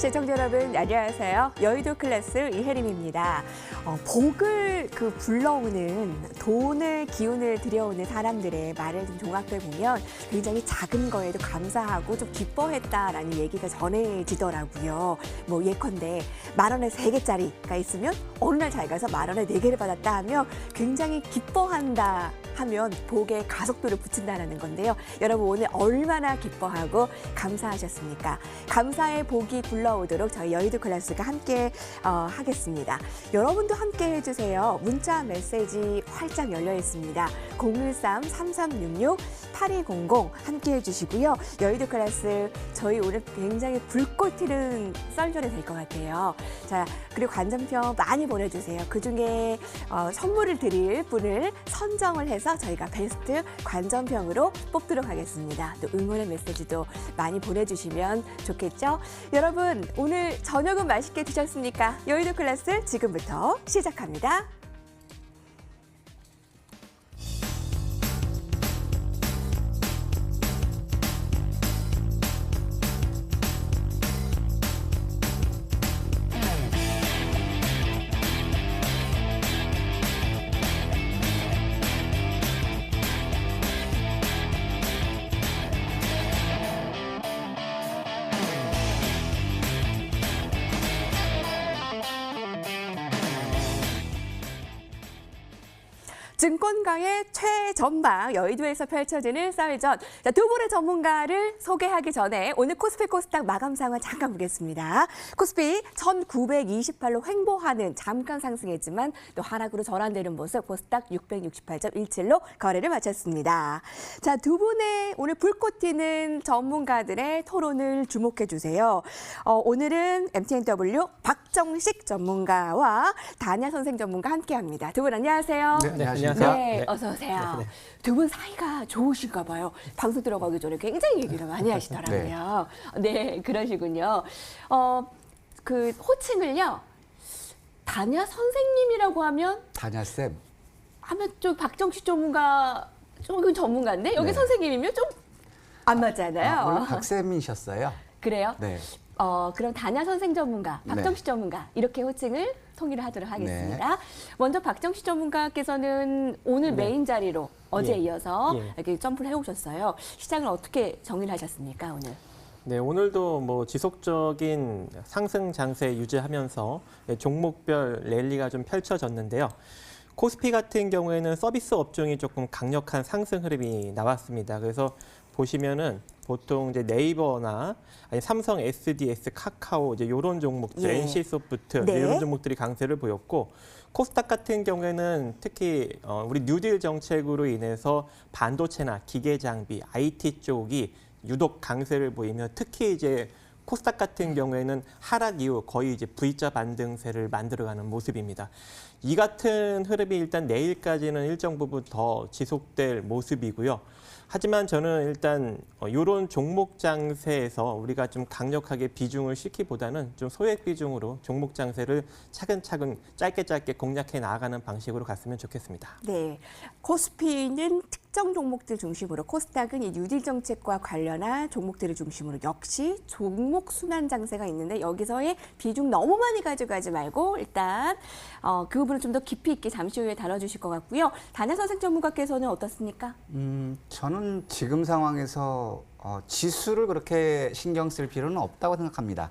시청자 여러분 안녕하세요. 여의도 클래스 이혜림입니다. 복을 불러오는 돈을 기운을 들여오는 사람들의 말을 좀 종합해 보면 굉장히 작은 거에도 감사하고 좀 기뻐했다라는 얘기가 전해지더라고요. 뭐 예컨대 10,000원에 3개짜리가 있으면 어느 날 잘 가서 10,000원에 4개를 받았다 하면 굉장히 기뻐한다 하면 복에 가속도를 붙인다는 건데요. 여러분 오늘 얼마나 기뻐하고 감사하셨습니까? 감사의 복이 불러오도록 저희 여의도 클래스가 함께 하겠습니다. 여러분도 함께 해주세요. 문자 메시지 활짝 열려 있습니다. 013-3366-8200 함께 해주시고요. 여의도 클래스 저희 오늘 굉장히 불꽃 튀는 썰전이 될 것 같아요. 자, 그리고 관전평 많이 보내주세요. 그중에 선물을 드릴 분을 선정을 해서 저희가 베스트 관전평으로 뽑도록 하겠습니다. 또 응원의 메시지도 많이 보내주시면 좋겠죠? 여러분 오늘 저녁은 맛있게 드셨습니까? 여의도 클래스 지금부터 시작합니다. 증권가의 최전방 여의도에서 펼쳐지는 썰전. 자, 두 분의 전문가를 소개하기 전에 오늘 코스피 코스닥 마감 상황 잠깐 보겠습니다. 코스피 1928로 횡보하는 잠깐 상승했지만 또 하락으로 전환되는 모습 코스닥 668.17로 거래를 마쳤습니다. 자, 두 분의 오늘 불꽃 튀는 전문가들의 토론을 주목해 주세요. 오늘은 MTNW 박정식 전문가와 다냐 선생 전문가 함께합니다. 두 분 안녕하세요. 네, 안녕하세요. 네, 어서 오세요. 네. 두 분 사이가 좋으신가 봐요. 방송 들어가기 전에 굉장히 얘기를 많이 하시더라고요. 네, 그러시군요. 그 호칭을요. 다냐 선생님이라고 하면 다냐쌤. 좀 박정식 전문가 조금 전문가인데 여기 네. 선생님이면 좀 안 맞잖아요. 원래 박쌤이셨어요? 그래요? 네. 그럼 다냐 선생 전문가, 박정식 전문가 이렇게 호칭을 통일을 하도록 하겠습니다. 먼저 박정식 전문가께서는 오늘 메인 자리로 어제에 이어서 이렇게 점프를 해오셨어요. 시장을 어떻게 정리를 하셨습니까, 오늘? 네, 오늘도 뭐 지속적인 상승 장세 유지하면서 종목별 랠리가 좀 펼쳐졌는데요. 코스피 같은 경우에는 서비스 업종이 조금 강력한 상승 흐름이 나왔습니다. 그래서 보시면은 보통 이제 네이버나 아니 삼성 SDS, 카카오 이제 이런 종목들, NC소프트 이런 종목들이 강세를 보였고 코스닥 같은 경우에는 특히 우리 뉴딜 정책으로 인해서 반도체나 기계 장비, IT 쪽이 유독 강세를 보이며 특히 이제 코스닥 같은 경우에는 하락 이후 거의 이제 V자 반등세를 만들어가는 모습입니다. 이 같은 흐름이 일단 내일까지는 일정 부분 더 지속될 모습이고요. 하지만 저는 일단 이런 종목 장세에서 우리가 좀 강력하게 비중을 싣기보다는 좀 소액 비중으로 종목 장세를 차근차근 짧게 공략해 나아가는 방식으로 갔으면 좋겠습니다. 네, 코스피는 특정 종목들 중심으로 코스닥은 이 뉴딜 정책과 관련한 종목들을 중심으로 역시 종목 순환 장세가 있는데 여기서의 비중 너무 많이 가져가지 말고 일단 그 부분을 좀 더 깊이 있게 잠시 후에 다뤄주실 것 같고요. 다냐 선생 전문가께서는 어떻습니까? 저는 지금 상황에서 지수를 그렇게 신경 쓸 필요는 없다고 생각합니다.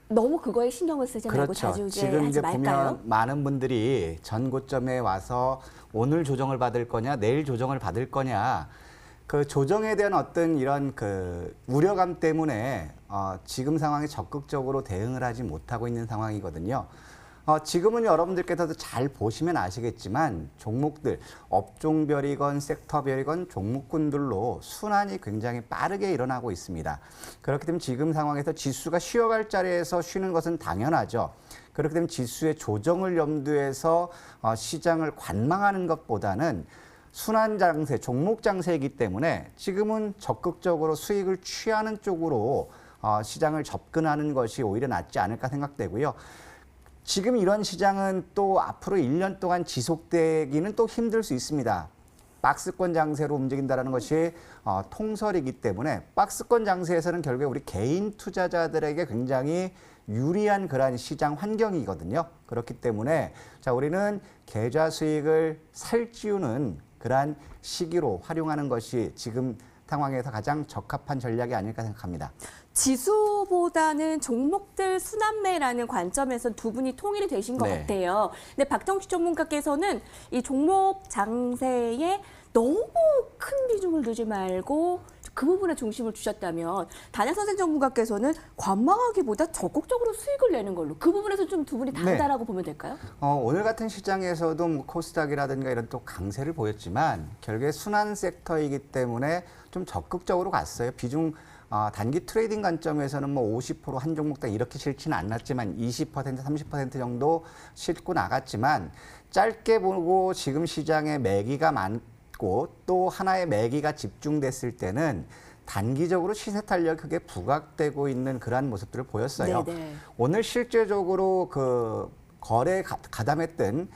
너무 그거에 신경을 쓰지 말고 그렇죠. 자주우지 지금 하지 이제 말까요? 보면 많은 분들이 전 고점에 와서 오늘 조정을 받을 거냐, 내일 조정을 받을 거냐, 그 조정에 대한 어떤 이런 그 우려감 때문에 지금 상황에 적극적으로 대응을 하지 못하고 있는 상황이거든요. 지금은 여러분들께서도 잘 보시면 아시겠지만 종목들, 업종별이건 섹터별이건 종목군들로 순환이 굉장히 빠르게 일어나고 있습니다. 그렇기 때문에 지금 상황에서 지수가 쉬어갈 자리에서 쉬는 것은 당연하죠. 그렇기 때문에 지수의 조정을 염두해서 시장을 관망하는 것보다는 순환 장세, 종목 장세이기 때문에 지금은 적극적으로 수익을 취하는 쪽으로 시장을 접근하는 것이 오히려 낫지 않을까 생각되고요. 지금 이런 시장은 또 앞으로 1년 동안 지속되기는 또 힘들 수 있습니다. 박스권 장세로 움직인다는 것이 통설이기 때문에 박스권 장세에서는 결국에 우리 개인 투자자들에게 굉장히 유리한 그러한 시장 환경이거든요. 그렇기 때문에 자 우리는 계좌 수익을 살찌우는 그러한 시기로 활용하는 것이 지금 상황에서 가장 적합한 전략이 아닐까 생각합니다. 지수보다는 종목들 순환매라는 관점에서 두 분이 통일이 되신 것 네. 같아요. 근데 박정식 전문가께서는 이 종목 장세에 너무 큰 비중을 두지 말고 그 부분에 중심을 주셨다면 단양선생 전문가께서는 관망하기보다 적극적으로 수익을 내는 걸로 그 부분에서 좀 두 분이 다르다라고 보면 될까요? 오늘 같은 시장에서도 뭐 코스닥이라든가 이런 또 강세를 보였지만 결국에 순환 섹터이기 때문에 좀 적극적으로 갔어요. 비중 단기 트레이딩 관점에서는 뭐 50%한 종목당 이렇게 싫지는 않았지만 20%, 30% 정도 싣고 나갔지만 짧게 보고 지금 시장에 매기가 많고 또 하나의 매기가 집중됐을 때는 단기적으로 시세 탄력이 크게 부각되고 있는 그러한 모습들을 보였어요. 네네. 오늘 실제적으로 그 거래에 가담했던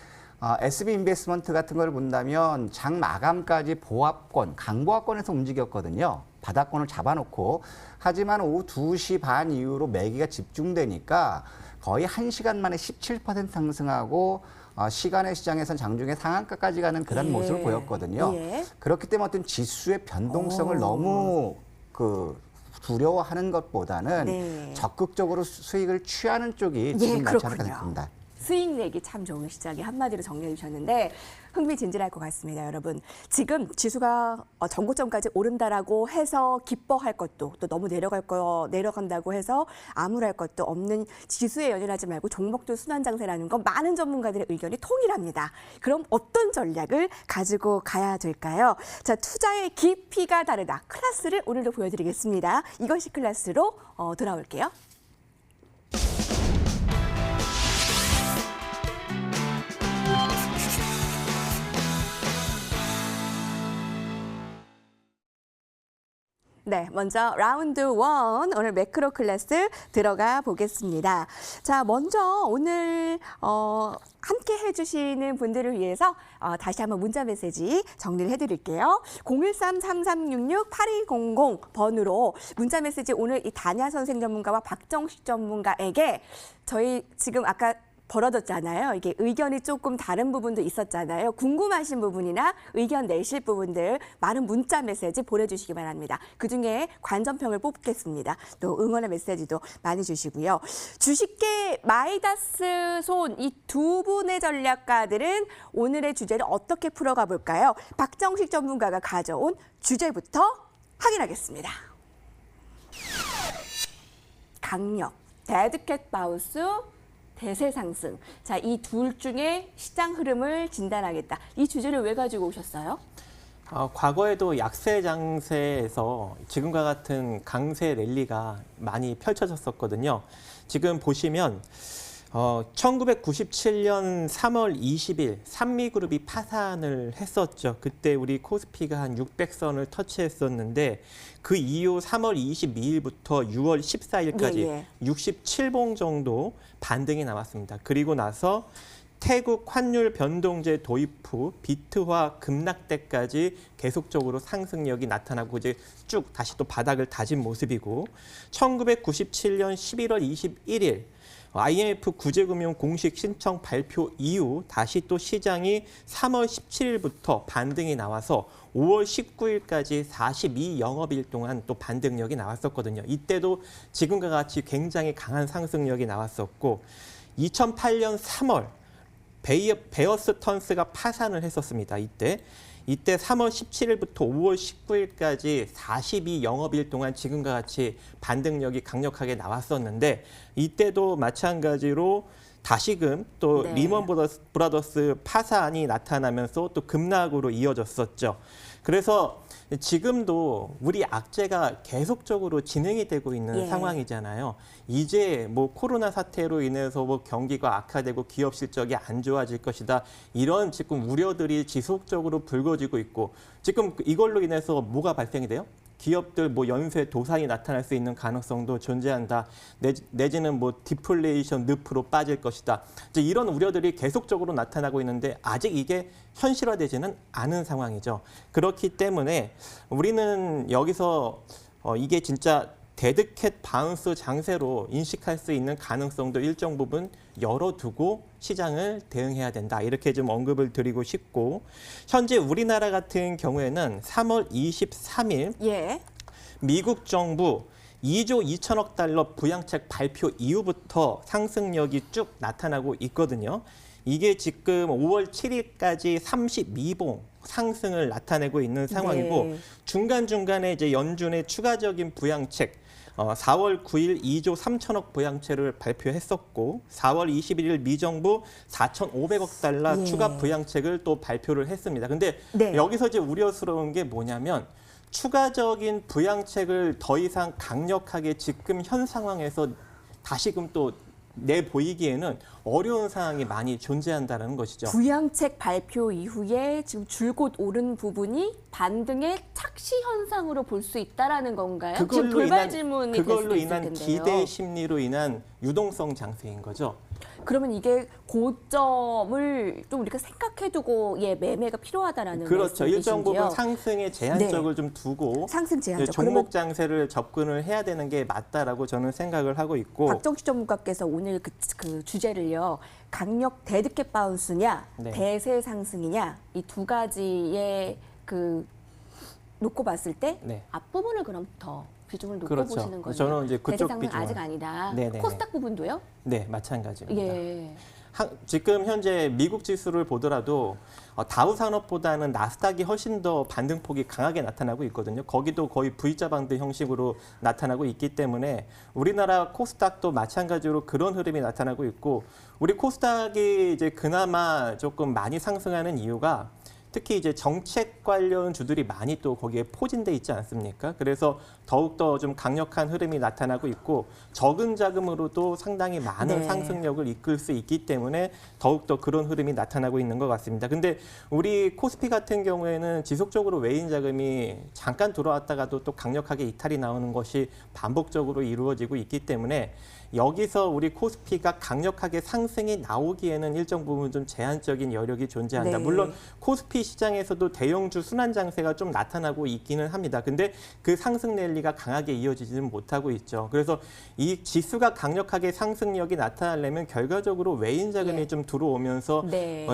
SB 인베스트먼트 같은 걸 본다면 장 마감까지 보합권, 강보합권에서 움직였거든요. 바닥권을 잡아놓고. 하지만 오후 2시 반 이후로 매기가 집중되니까 거의 1시간 만에 17% 상승하고 시간의 시장에선 장중에 상한가까지 가는 그런 예. 모습을 보였거든요. 예. 그렇기 때문에 어떤 지수의 변동성을 너무 두려워하는 것보다는 네. 적극적으로 수익을 취하는 쪽이 예, 지금 낫지 않을까 그렇군요. 생각합니다. 수익 내기 참 좋은 시장이 한마디로 정리해 주셨는데 흥미진진할 것 같습니다, 여러분. 지금 지수가 전고점까지 오른다라고 해서 기뻐할 것도 또 너무 내려간다고 해서 암울할 것도 없는 지수에 연연하지 말고 종목도 순환장세라는 건 많은 전문가들의 의견이 통일합니다. 그럼 어떤 전략을 가지고 가야 될까요? 자, 투자의 깊이가 다르다. 클래스를 오늘도 보여드리겠습니다. 이것이 클래스로 돌아올게요. 네, 먼저 라운드 1 오늘 매크로 클래스 들어가 보겠습니다. 자, 먼저 오늘 함께 해주시는 분들을 위해서 다시 한번 문자 메시지 정리를 해드릴게요. 013-3366-8200 번으로 문자 메시지 오늘 이 단야 선생 전문가와 박정식 전문가에게 저희 지금 아까 벌어졌잖아요. 이게 의견이 조금 다른 부분도 있었잖아요. 궁금하신 부분이나 의견 내실 부분들 많은 문자 메시지 보내주시기 바랍니다. 그중에 관전평을 뽑겠습니다. 또 응원의 메시지도 많이 주시고요. 주식계 마이다스 손 이 두 분의 전략가들은 오늘의 주제를 어떻게 풀어가 볼까요? 박정식 전문가가 가져온 주제부터 확인하겠습니다. 강력, 데드캣 바우스, 대세 상승. 자, 이 둘 중에 시장 흐름을 진단하겠다. 이 주제를 왜 가지고 오셨어요? 과거에도 약세 장세에서 지금과 같은 강세 랠리가 많이 펼쳐졌었거든요. 지금 보시면 1997년 3월 20일 산미그룹이 파산을 했었죠. 그때 우리 코스피가 한 600선을 터치했었는데 그 이후 3월 22일부터 6월 14일까지 67봉 정도 반등이 나왔습니다. 그리고 나서 태국 환율 변동제 도입 후 비트화 급락 때까지 계속적으로 상승력이 나타나고 이제 쭉 다시 또 바닥을 다진 모습이고 1997년 11월 21일 IMF 구제금융 공식 신청 발표 이후 다시 또 시장이 3월 17일부터 반등이 나와서 5월 19일까지 42영업일 동안 또 반등력이 나왔었거든요. 이때도 지금과 같이 굉장히 강한 상승력이 나왔었고 2008년 3월 베어스턴스가 파산을 했었습니다. 이때 3월 17일부터 5월 19일까지 42영업일 동안 지금과 같이 반등력이 강력하게 나왔었는데 이때도 마찬가지로 다시금 또 리먼 브라더스 파산이 나타나면서 또 급락으로 이어졌었죠. 그래서 지금도 우리 악재가 계속적으로 진행이 되고 있는 상황이잖아요. 이제 뭐 코로나 사태로 인해서 뭐 경기가 악화되고 기업 실적이 안 좋아질 것이다. 이런 지금 우려들이 지속적으로 불거지고 있고 지금 이걸로 인해서 뭐가 발생이 돼요? 기업들 뭐 연쇄 도산이 나타날 수 있는 가능성도 존재한다. 내지는 뭐 디플레이션 늪으로 빠질 것이다. 이제 이런 우려들이 계속적으로 나타나고 있는데 아직 이게 현실화되지는 않은 상황이죠. 그렇기 때문에 우리는 여기서 이게 진짜 데드캣 바운스 장세로 인식할 수 있는 가능성도 일정 부분 열어두고 시장을 대응해야 된다. 이렇게 좀 언급을 드리고 싶고, 현재 우리나라 같은 경우에는 3월 23일 예. 미국 정부 2조 2천억 달러 부양책 발표 이후부터 상승력이 쭉 나타나고 있거든요. 이게 지금 5월 7일까지 32봉 상승을 나타내고 있는 상황이고, 네. 중간중간에 이제 연준의 추가적인 부양책 4월 9일 2조 3천억 부양책을 발표했었고, 4월 21일 미정부 4,500억 달러 예. 추가 부양책을 또 발표를 했습니다. 근데 네. 여기서 이제 우려스러운 게 뭐냐면, 추가적인 부양책을 더 이상 강력하게 지금 현 상황에서 다시금 또 내보이기에는 어려운 상황이 많이 존재한다는 것이죠. 부양책 발표 이후에 지금 줄곧 오른 부분이 반등의 착시 현상으로 볼 수 있다라는 건가요? 지금 돌발 질문이 될 수도 그걸로 있을 인한 텐데요. 기대 심리로 인한 유동성 장세인 거죠. 그러면 이게 고점을 좀 우리가 생각해두고 매매가 필요하다라는 그렇죠. 일정 말씀이신지요? 부분 상승의 제한적을 좀 두고 상승 제한적. 종목 장세를 접근을 해야 되는 게 맞다라고 저는 생각을 하고 있고, 박정식 전문가께서 오늘 그 주제를요. 강력 데드캣 바운스냐, 네. 대세 상승이냐, 이 두 가지의 그 놓고 봤을 때 네. 앞부분을 그럼 더 비중을 놓고 그렇죠. 보시는 거예요. 저는 이제 그쪽 대세 상승 비중을. 아직 아니다. 네네네. 코스닥 부분도요? 네, 마찬가지입니다. 예. 지금 현재 미국 지수를 보더라도 다우 산업보다는 나스닥이 훨씬 더 반등폭이 강하게 나타나고 있거든요. 거기도 거의 V자 반등 형식으로 나타나고 있기 때문에 우리나라 코스닥도 마찬가지로 그런 흐름이 나타나고 있고, 우리 코스닥이 이제 그나마 조금 많이 상승하는 이유가 특히 이제 정책 관련 주들이 많이 또 거기에 포진돼 있지 않습니까? 그래서 더욱더 좀 강력한 흐름이 나타나고 있고, 적은 자금으로도 상당히 많은 네. 상승력을 이끌 수 있기 때문에 더욱더 그런 흐름이 나타나고 있는 것 같습니다. 근데 우리 코스피 같은 경우에는 지속적으로 외인 자금이 잠깐 들어왔다가도 또 강력하게 이탈이 나오는 것이 반복적으로 이루어지고 있기 때문에 여기서 우리 코스피가 강력하게 상승이 나오기에는 일정 부분 좀 제한적인 여력이 존재한다. 네. 물론 코스피 시장에서도 대형주 순환 장세가 좀 나타나고 있기는 합니다. 근데 그 상승 랠리가 강하게 이어지지는 못하고 있죠. 그래서 이 지수가 강력하게 상승력이 나타나려면 결과적으로 외인 자금이 예. 좀 들어오면서 네.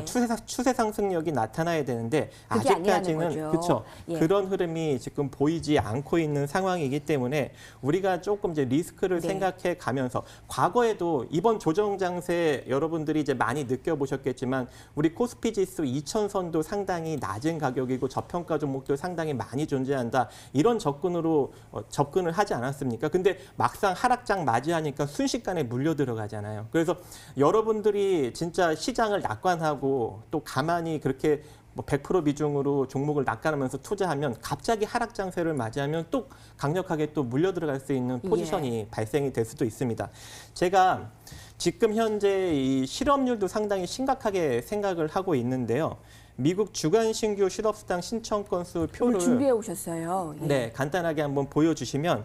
추세 상승력이 나타나야 되는데 그게 아니라는 아직까지는 거죠. 그렇죠. 예. 그런 흐름이 지금 보이지 않고 있는 상황이기 때문에 우리가 조금 이제 리스크를 네. 생각해 가면서, 과거에도 이번 조정 장세 여러분들이 이제 많이 느껴보셨겠지만 우리 코스피 지수 2000선도 상당히 낮은 가격이고 저평가 종목도 상당히 많이 존재한다. 이런 접근으로 접근을 하지 않았습니까? 근데 막상 하락장 맞이하니까 순식간에 물려 들어가잖아요. 그래서 여러분들이 진짜 시장을 낙관하고 또 가만히 그렇게 100% 비중으로 종목을 낚아내면서 투자하면 갑자기 하락 장세를 맞이하면 또 강력하게 또 물려 들어갈 수 있는 포지션이 발생이 될 수도 있습니다. 제가 지금 현재 이 실업률도 상당히 심각하게 생각을 하고 있는데요. 미국 주간 신규 실업수당 신청 건수 오늘 표를 준비해 오셨어요. 예. 네, 간단하게 한번 보여주시면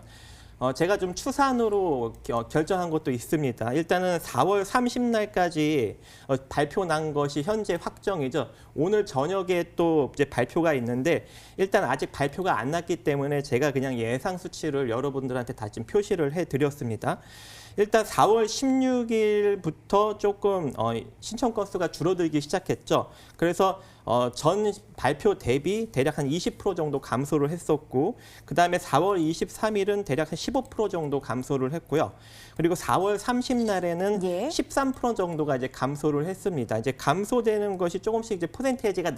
제가 좀 추산으로 결정한 것도 있습니다. 일단은 4월 30날까지 발표 난 것이 현재 확정이죠. 오늘 저녁에 또 이제 발표가 있는데 일단 아직 발표가 안 났기 때문에 제가 그냥 예상 수치를 여러분들한테 다 지금 표시를 해드렸습니다. 일단 4월 16일부터 조금 신청 건수가 줄어들기 시작했죠. 그래서 전 발표 대비 대략 한 20% 정도 감소를 했었고, 그다음에 4월 23일은 대략 한 15% 정도 감소를 했고요. 그리고 4월 30날에는 예. 13% 정도가 이제 감소를 했습니다. 이제 감소되는 것이 조금씩 이제 퍼센테이지가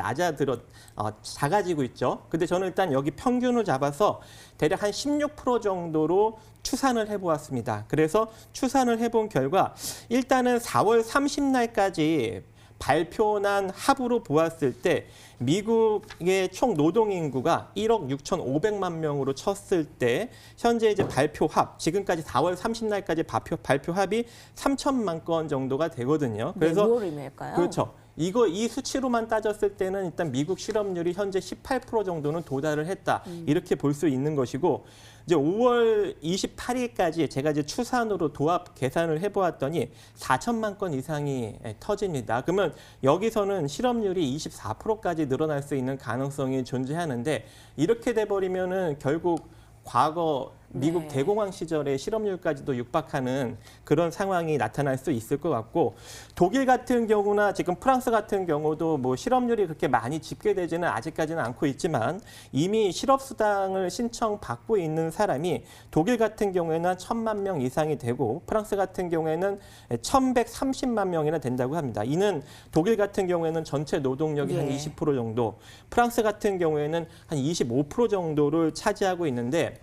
작아지고 있죠. 근데 저는 일단 여기 평균을 잡아서 대략 한 16% 정도로 추산을 해보았습니다. 그래서 추산을 해본 결과 일단은 4월 30날까지 발표난 합으로 보았을 때 미국의 총 노동인구가 1억 6,500만 명으로 쳤을 때 현재 이제 발표 합, 지금까지 4월 30날까지 발표 합이 3천만 건 정도가 되거든요. 그래서 네, 뭘 의미할까요? 그렇죠. 이 수치로만 따졌을 때는 일단 미국 실업률이 현재 18% 정도는 도달을 했다. 이렇게 볼 수 있는 것이고 이제 5월 28일까지 제가 이제 추산으로 도합 계산을 해보았더니 4천만 건 이상이 터집니다. 그러면 여기서는 실업률이 24%까지 늘어날 수 있는 가능성이 존재하는데 이렇게 돼버리면은 결국 과거 미국 네. 대공황 시절의 실업률까지도 육박하는 그런 상황이 나타날 수 있을 것 같고 독일 같은 경우나 지금 프랑스 같은 경우도 뭐 실업률이 그렇게 많이 집계되지는 아직까지는 않고 있지만 이미 실업수당을 신청받고 있는 사람이 독일 같은 경우에는 한 1,000만 명 이상이 되고 프랑스 같은 경우에는 1,130만 명이나 된다고 합니다. 이는 독일 같은 경우에는 전체 노동력이 한 예. 20% 정도, 프랑스 같은 경우에는 한 25% 정도를 차지하고 있는데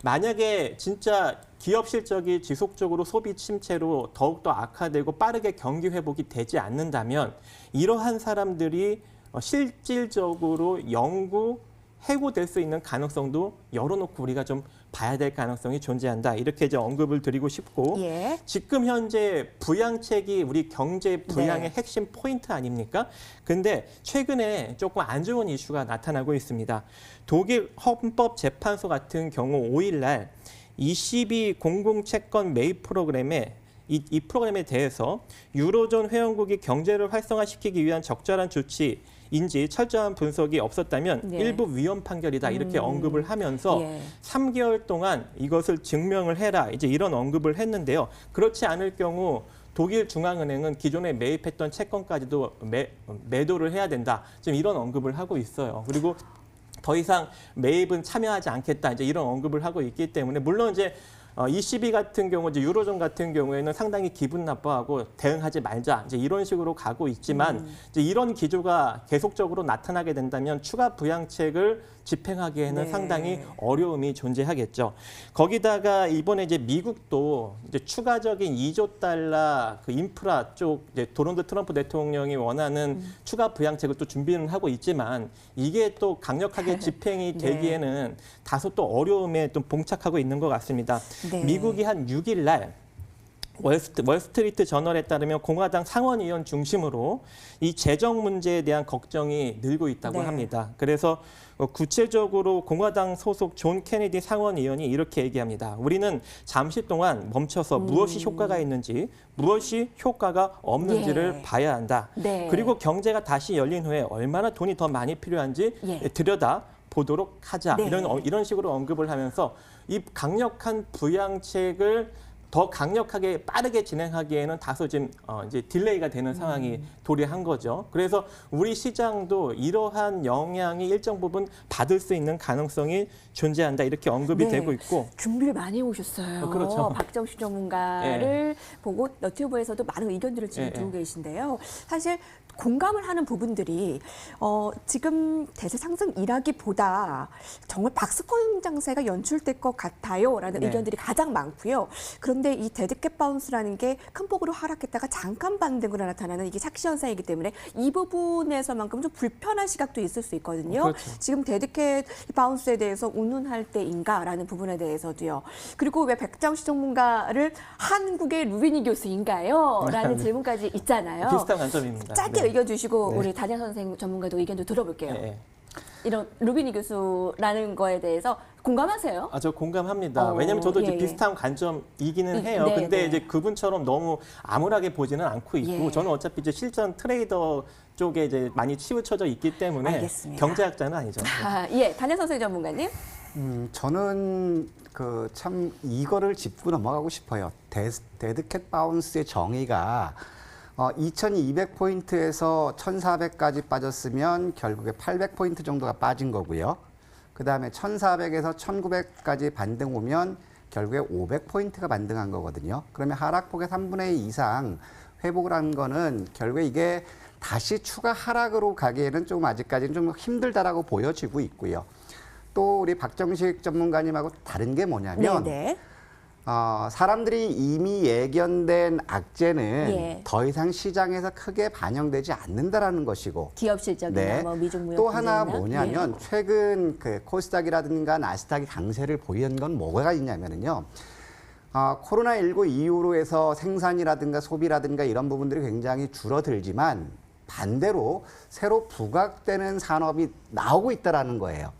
만약에 진짜 기업 실적이 지속적으로 소비 침체로 더욱더 악화되고 빠르게 경기 회복이 되지 않는다면 이러한 사람들이 실질적으로 영구 해고될 수 있는 가능성도 열어놓고 우리가 좀 봐야 될 가능성이 존재한다. 이렇게 이제 언급을 드리고 싶고 예. 지금 현재 부양책이 우리 경제 부양의 네. 핵심 포인트 아닙니까? 근데 최근에 조금 안 좋은 이슈가 나타나고 있습니다. 독일 헌법재판소 같은 경우 5일 날 ECB 공공채권 매입 프로그램에 이 프로그램에 대해서 유로존 회원국이 경제를 활성화시키기 위한 적절한 조치인지 철저한 분석이 없었다면 네. 일부 위헌 판결이다 이렇게 언급을 하면서 예. 3개월 3개월 동안 이것을 증명을 해라 이제 이런 언급을 했는데요. 그렇지 않을 경우 독일 중앙은행은 기존에 매입했던 채권까지도 매도를 해야 된다. 지금 이런 언급을 하고 있어요. 그리고 더 이상 매입은 참여하지 않겠다. 이제 이런 언급을 하고 있기 때문에 물론 이제 ECB 같은 경우, 이제 유로존 같은 경우에는 상당히 기분 나빠하고 대응하지 말자 이제 이런 식으로 가고 있지만 이제 이런 기조가 계속적으로 나타나게 된다면 추가 부양책을 집행하기에는 네. 상당히 어려움이 존재하겠죠. 거기다가 이번에 이제 미국도 이제 추가적인 2조 달러 그 인프라 쪽 이제 도널드 트럼프 대통령이 원하는 추가 부양책을 또 준비는 하고 있지만 이게 또 강력하게 집행이 네. 되기에는 다소 또 어려움에 좀 봉착하고 있는 것 같습니다. 네. 미국이 한 6일 날 월스트리트 저널에 따르면 공화당 상원의원 중심으로 이 재정 문제에 대한 걱정이 늘고 있다고 네. 합니다. 그래서 구체적으로 공화당 소속 존 케네디 상원의원이 이렇게 얘기합니다. 우리는 잠시 동안 멈춰서 무엇이 효과가 있는지, 무엇이 효과가 없는지를 예. 봐야 한다. 네. 그리고 경제가 다시 열린 후에 얼마나 돈이 더 많이 필요한지 예. 들여다 보도록 하자. 네. 이런 식으로 언급을 하면서 이 강력한 부양책을 더 강력하게 빠르게 진행하기에는 다소 좀 이제 딜레이가 되는 상황이 도래한 거죠. 그래서 우리 시장도 이러한 영향이 일정 부분 받을 수 있는 가능성이 존재한다. 이렇게 언급이 네. 되고 있고. 준비를 많이 해오셨어요. 그렇죠. 박정식 전문가를 보고 너튜브에서도 많은 의견들을 지금 예, 두고 예. 계신데요. 사실 공감을 하는 부분들이 지금 대세 상승이라기보다 정말 박스권 장세가 연출될 것 같아요라는 네. 의견들이 가장 많고요. 그런데 이 데드캣 바운스라는 게 큰 폭으로 하락했다가 잠깐 반등으로 나타나는 이게 착시 현상이기 때문에 이 부분에서만큼 좀 불편한 시각도 있을 수 있거든요. 그렇죠. 지금 데드캣 바운스에 대해서 운운할 때인가라는 부분에 대해서도요. 그리고 왜 백정식 전문가를 한국의 루비니 교수인가요? 라는 네. 질문까지 있잖아요. 비슷한 관점입니다. 짧게 네. 의견 주시고 네. 우리 단야 선생 전문가도 의견도 들어볼게요. 예, 예. 이런 루비니 교수라는 거에 대해서 공감하세요? 저 공감합니다. 왜냐하면 저도 이제 예, 예. 비슷한 관점이기는 해요. 네, 근데 네. 이제 그분처럼 너무 암울하게 보지는 않고 있고 예. 저는 어차피 이제 실전 트레이더 쪽에 이제 많이 치우쳐져 있기 때문에 알겠습니다. 경제학자는 아니죠. 예, 단야 선생 전문가님. 저는 그 참 이거를 짚고 넘어가고 싶어요. 데드캣 바운스의 정의가 2200포인트에서 1400까지 빠졌으면 결국에 800포인트 정도가 빠진 거고요. 그다음에 1400에서 1900까지 반등 오면 결국에 500포인트가 반등한 거거든요. 그러면 하락폭의 3분의 2 이상 회복을 한 거는 결국에 이게 다시 추가 하락으로 가기에는 좀 아직까지는 좀 힘들다라고 보여지고 있고요. 또 우리 박정식 전문가님하고 다른 게 뭐냐면 네네. 사람들이 이미 예견된 악재는 예. 더 이상 시장에서 크게 반영되지 않는다라는 것이고 기업 실적이나 네. 뭐 미중 무역 또 하나 분쟁이나. 뭐냐면 최근 그 코스닥이라든가 나스닥이 강세를 보이는 건 뭐가 있냐면요. 코로나19 이후로 해서 생산이라든가 소비라든가 이런 부분들이 굉장히 줄어들지만 반대로 새로 부각되는 산업이 나오고 있다라는 거예요.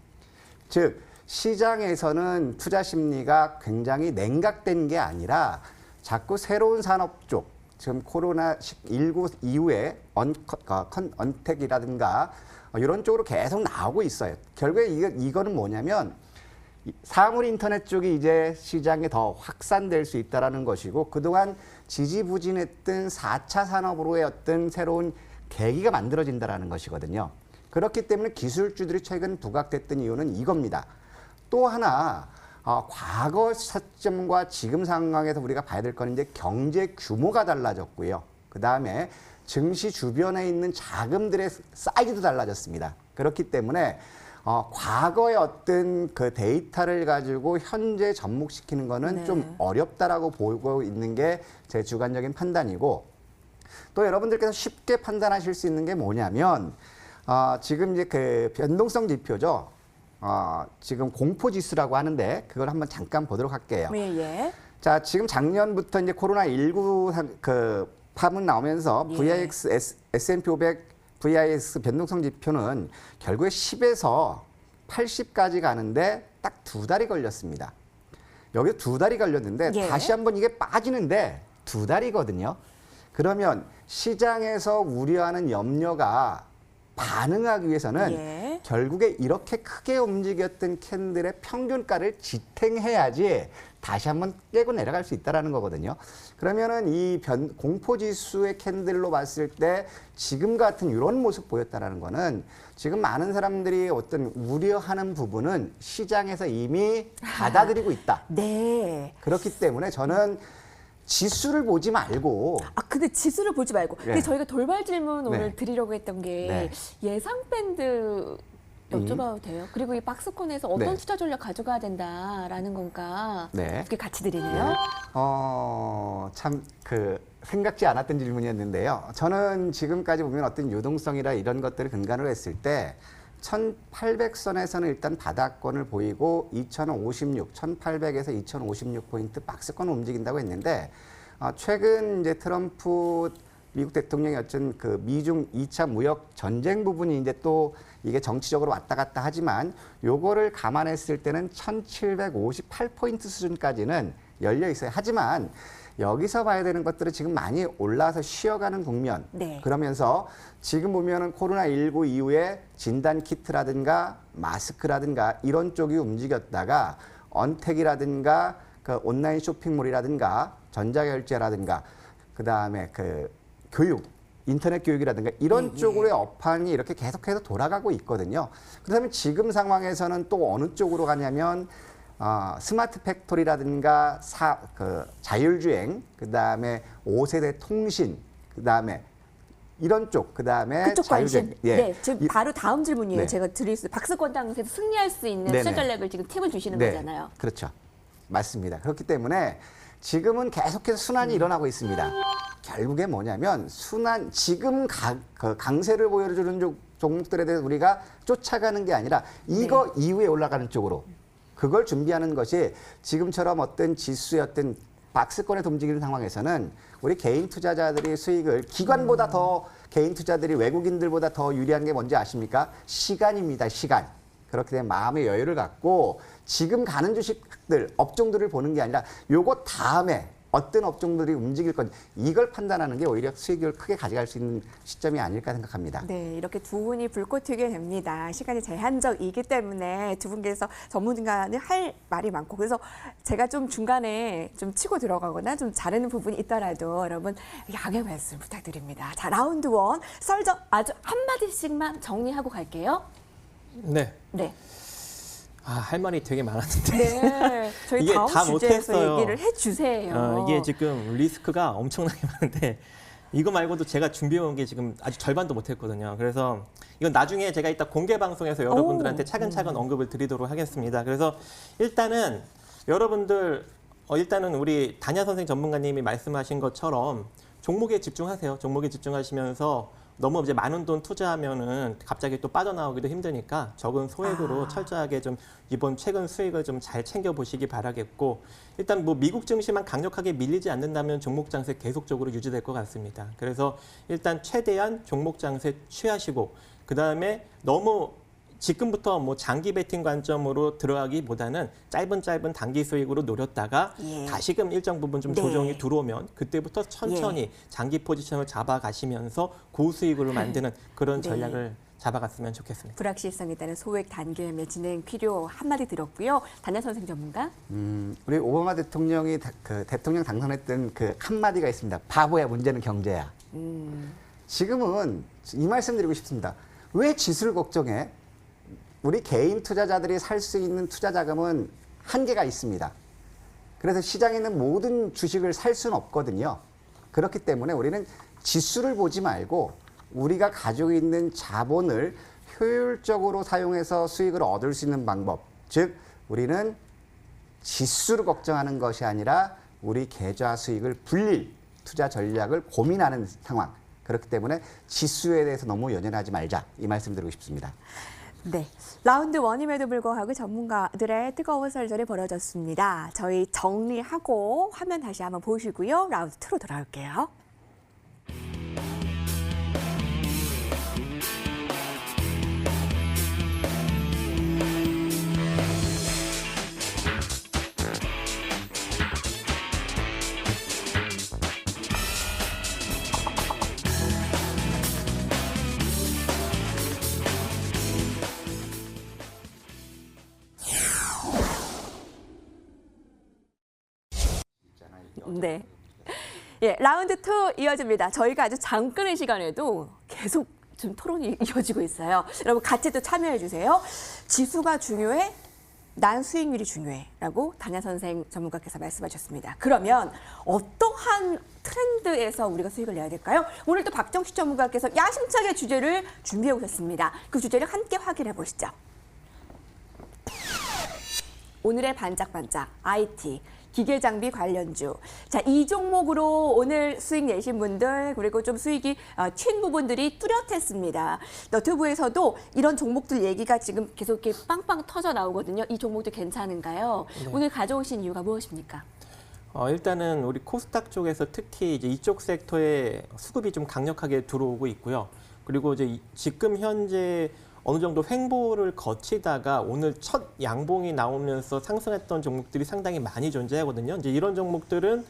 즉 시장에서는 투자 심리가 굉장히 냉각된 게 아니라 자꾸 새로운 산업 쪽, 지금 코로나19 이후에 언택이라든가 이런 쪽으로 계속 나오고 있어요. 결국에 이거는 뭐냐면 사물 인터넷 쪽이 이제 시장에 더 확산될 수 있다는 것이고 그동안 지지부진했던 4차 산업으로의 어떤 새로운 계기가 만들어진다는 것이거든요. 그렇기 때문에 기술주들이 최근 부각됐던 이유는 이겁니다. 또 하나 과거 시점과 지금 상황에서 우리가 봐야 될 건 이제 경제 규모가 달라졌고요. 그다음에 증시 주변에 있는 자금들의 사이즈도 달라졌습니다. 그렇기 때문에 과거의 어떤 그 데이터를 가지고 현재 접목시키는 거는 네. 좀 어렵다라고 보고 있는 게 제 주관적인 판단이고 또 여러분들께서 쉽게 판단하실 수 있는 게 뭐냐면 지금 이제 그 변동성 지표죠. 지금 공포지수라고 하는데 그걸 한번 잠깐 보도록 할게요. 예. 자, 지금 작년부터 이제 코로나19 그 파문 나오면서 예. VIX, S&P 500, VIX 변동성 지표는 결국에 10에서 80까지 가는데 딱 2달이 걸렸습니다. 여기 2달이 걸렸는데 예. 다시 한번 이게 빠지는데 2달이거든요. 그러면 시장에서 우려하는 염려가 반응하기 위해서는 예. 결국에 이렇게 크게 움직였던 캔들의 평균가를 지탱해야지 다시 한번 깨고 내려갈 수 있다는 거거든요. 그러면은 이 공포지수의 캔들로 봤을 때 지금 같은 이런 모습 보였다는 거는 지금 많은 사람들이 어떤 우려하는 부분은 시장에서 이미 받아들이고 있다. 네. 그렇기 때문에 저는 지수를 보지 말고 근데 지수를 보지 말고. 근데 네. 저희가 돌발 질문 오늘 네. 드리려고 했던 게 네. 예상 밴드 여쭤봐도 돼요? 그리고 이 박스권에서 어떤 네. 투자 전략 가져가야 된다라는 건가? 네. 이렇게 같이 드리네요. 참 생각지 않았던 질문이었는데요. 저는 지금까지 보면 어떤 유동성이라 이런 것들을 근간으로 했을 때 1800선에서는 일단 바닥권을 보이고 2056, 1800에서 2056포인트 박스권을 움직인다고 했는데 최근 이제 트럼프 미국 대통령이 어쩐 그 미중 2차 무역 전쟁 부분이 이제 또 이게 정치적으로 왔다 갔다 하지만 요거를 감안했을 때는 1758포인트 수준까지는 열려 있어요. 하지만 여기서 봐야 되는 것들은 지금 많이 올라와서 쉬어가는 국면. 네. 그러면서 지금 보면은 코로나19 이후에 진단 키트라든가 마스크라든가 이런 쪽이 움직였다가 언택이라든가 그 온라인 쇼핑몰이라든가 전자결제라든가 그다음에 그 교육, 인터넷 교육이라든가 이런 쪽으로의 업황이 이렇게 계속해서 돌아가고 있거든요. 그다음에 지금 상황에서는 또 어느 쪽으로 가냐면 스마트 팩토리라든가 자율주행, 그다음에 5세대 통신, 그다음에 이런 쪽, 그다음에 그쪽 관심. 예. 네, 지금 바로 다음 질문이에요. 네. 제가 드릴 수 박스권 당에서 승리할 수 있는 네네. 투자 전략을 지금 팁을 주시는 네, 거잖아요. 그렇죠. 맞습니다. 그렇기 때문에 지금은 계속해서 순환이 일어나고 있습니다. 결국에 뭐냐면 지금 강세를 보여주는 종목들에 대해서 우리가 쫓아가는 게 아니라 이거 이후에 올라가는 쪽으로 그걸 준비하는 것이 지금처럼 어떤 지수의 어떤 박스권에서 움직이는 상황에서는 우리 개인 투자자들이 수익을 기관보다 더 개인 투자들이 외국인들보다 더 유리한 게 뭔지 아십니까? 시간입니다. 시간. 그렇게 되면 마음의 여유를 갖고 지금 가는 주식들, 업종들을 보는 게 아니라 요거 다음에 어떤 업종들이 움직일 건지 이걸 판단하는 게 오히려 수익을 크게 가져갈 수 있는 시점이 아닐까 생각합니다. 네, 이렇게 두 분이 불꽃 튀게 됩니다. 시간이 제한적이기 때문에 두 분께서 전문가는 할 말이 많고 그래서 제가 좀 중간에 좀 치고 들어가거나 좀 자르는 부분이 있더라도 여러분 양해 말씀 부탁드립니다. 자, 라운드 1 썰정 아주 한마디씩만 정리하고 갈게요. 네. 네. 할 말이 되게 많았는데. 네. 저희 이게 다음 다 주제에서 못했어요. 얘기를 해주세요. 이게 지금 리스크가 엄청나게 많은데 이거 말고도 제가 준비해온 게 지금 아직 절반도 못했거든요. 그래서 이건 나중에 제가 이따 공개 방송에서 여러분들한테 차근차근 언급을 드리도록 하겠습니다. 그래서 일단은 여러분들 일단은 우리 단야 선생 전문가님이 말씀하신 것처럼 종목에 집중하세요. 종목에 집중하시면서 너무 이제 많은 돈 투자하면은 갑자기 또 빠져나오기도 힘드니까 적은 소액으로 철저하게 좀 이번 최근 수익을 좀 잘 챙겨 보시기 바라겠고, 일단 뭐 미국 증시만 강력하게 밀리지 않는다면 종목 장세 계속적으로 유지될 것 같습니다. 그래서 일단 최대한 종목 장세 취하시고, 그 다음에 너무 지금부터 뭐 장기 베팅 관점으로 들어가기보다는 짧은 단기 수익으로 노렸다가 예. 다시금 일정 부분 좀 네. 조정이 들어오면 그때부터 천천히 장기 포지션을 잡아가시면서 고수익으로 만드는 그런 네. 전략을 잡아갔으면 좋겠습니다. 불확실성에 따른 소액 단기 매매 진행 필요 한마디 들었고요. 단야 선생 전문가. 우리 오바마 대통령이 그 대통령 당선했던 그 한마디가 있습니다. 바보야, 문제는 경제야. 지금은 이 말씀 드리고 싶습니다. 왜 지수를 걱정해? 우리 개인 투자자들이 살 수 있는 투자 자금은 한계가 있습니다. 그래서 시장에 있는 모든 주식을 살 수는 없거든요. 그렇기 때문에 우리는 지수를 보지 말고 우리가 가지고 있는 자본을 효율적으로 사용해서 수익을 얻을 수 있는 방법. 즉, 우리는 지수를 걱정하는 것이 아니라 우리 계좌 수익을 불릴 투자 전략을 고민하는 상황. 그렇기 때문에 지수에 대해서 너무 연연하지 말자. 이 말씀 드리고 싶습니다. 네, 라운드 1임에도 불구하고 전문가들의 뜨거운 설전이 벌어졌습니다. 저희 정리하고 화면 다시 한번 보시고요. 라운드 2로 돌아올게요. 네. 예, 라운드 2 이어집니다. 저희가 아주 잠깐의 시간에도 계속 좀 토론이 이어지고 있어요. 여러분 같이 또 참여해 주세요. 지수가 중요해? 난 수익률이 중요해. 라고 단야 선생 전문가께서 말씀하셨습니다. 그러면 어떠한 트렌드에서 우리가 수익을 내야 될까요? 오늘 또 박정식 전문가께서 야심차게 주제를 준비해 오셨습니다. 그 주제를 함께 확인해 보시죠. 오늘의 반짝반짝 IT. 기계장비 관련주. 자, 이 종목으로 오늘 수익 내신 분들, 그리고 좀 수익이 튄 부분들이 뚜렷했습니다. 너튜브에서도 이런 종목들 얘기가 지금 계속 이렇게 빵빵 터져 나오거든요. 이 종목도 괜찮은가요? 네. 오늘 가져오신 이유가 무엇입니까? 일단은 우리 코스닥 쪽에서 특히 이제 이쪽 섹터에 수급이 좀 강력하게 들어오고 있고요. 그리고 이제 지금 현재 어느 정도 횡보를 거치다가 오늘 첫 양봉이 나오면서 상승했던 종목들이 상당히 많이 존재하거든요. 이제 이런 종목들은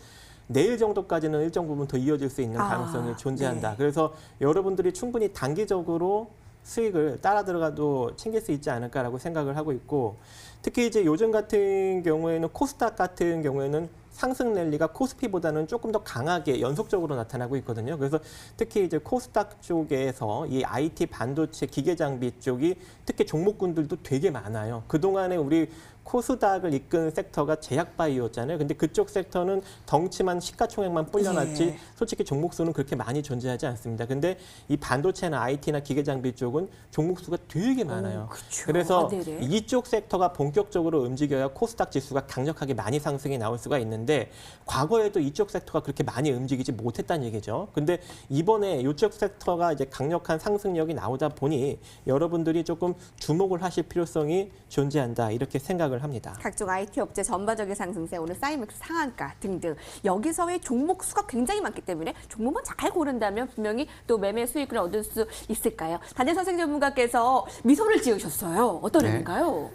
내일 정도까지는 일정 부분 더 이어질 수 있는 가능성이 존재한다. 네. 그래서 여러분들이 충분히 단기적으로 수익을 따라 들어가도 챙길 수 있지 않을까라고 생각을 하고 있고, 특히 이제 요즘 같은 경우에는 코스닥 같은 경우에는 상승 랠리가 코스피보다는 조금 더 강하게 연속적으로 나타나고 있거든요. 그래서 특히 이제 코스닥 쪽에서 이 IT 반도체 기계 장비 쪽이 특히 종목군들도 되게 많아요. 그동안에 우리 코스닥을 이끈 섹터가 제약바이오였잖아요. 근데 그쪽 섹터는 덩치만 시가총액만 불려놨지 예. 솔직히 종목 수는 그렇게 많이 존재하지 않습니다. 근데 이 반도체나 IT나 기계장비 쪽은 종목 수가 되게 많아요. 그쵸. 그래서 네네. 이쪽 섹터가 본격적으로 움직여야 코스닥 지수가 강력하게 많이 상승이 나올 수가 있는데, 과거에도 이쪽 섹터가 그렇게 많이 움직이지 못했다는 얘기죠. 근데 이번에 이쪽 섹터가 이제 강력한 상승력이 나오다 보니 여러분들이 조금 주목을 하실 필요성이 존재한다, 이렇게 생각을 합니다. 각종 IT 업체 전반적인 상승세, 오늘 사이맥스 상한가 등등 여기서의 종목 수가 굉장히 많기 때문에 종목만 잘 고른다면 분명히 또 매매 수익을 얻을 수 있을까요? 단야 선생 전문가께서 미소를 지으셨어요. 어떤 네. 의미인가요?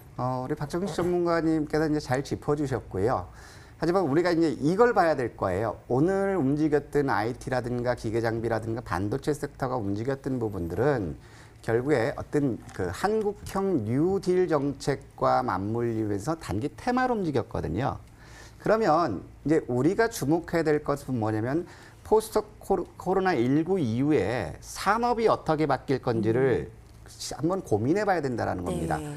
우리 박정식 전문가님께서 이제 잘 짚어주셨고요. 하지만 우리가 이제 이걸 봐야 될 거예요. 오늘 움직였던 IT라든가 기계장비라든가 반도체 섹터가 움직였던 부분들은 결국에 어떤 그 한국형 뉴딜 정책과 맞물리면서 단기 테마로 움직였거든요. 그러면 이제 우리가 주목해야 될 것은 뭐냐면 포스트 코로나19 이후에 산업이 어떻게 바뀔 건지를 한번 고민해 봐야 된다는 겁니다. 네.